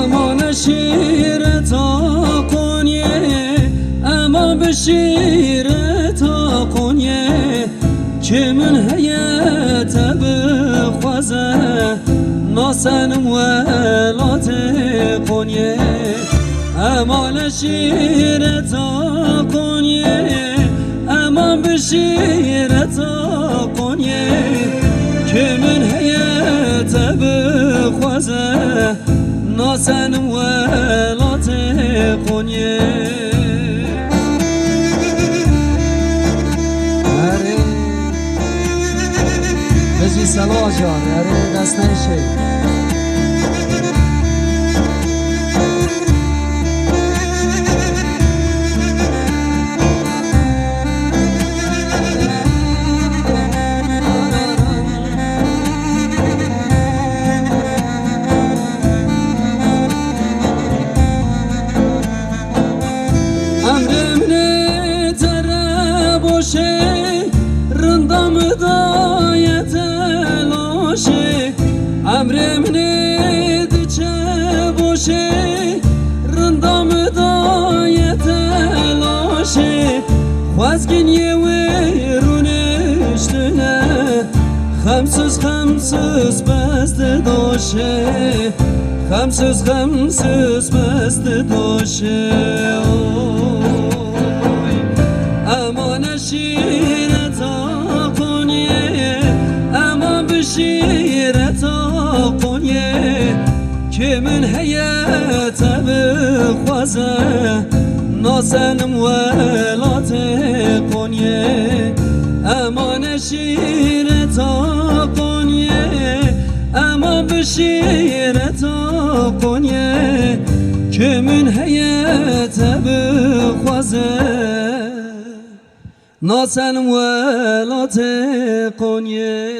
امان شیر تا قونیه اما بشیر تا قونیه که من هیت بخوازه ناسنم ولات قونیه امان شیر تا قونیه اما بشیر تا قونیه که من هیت بخوازه ناسنم ولات قونیه بجی صلاح جان اره دست نشه امرمنه تره باشه رندم دایت لاشه امرمنه دچه باشه رندم دایت لاشه خوازگین یه ویرونشتنه خمسوز بست داشه خمسوز بست داشه امان شیر تا قونیه اما بشیر تا قونیه که من هیت بخوازه ناسنم ولات قونیه امان شیر تا قونیه اما بشیر تا قونیه که من هیت بخوازه ناسنم ولات قونیه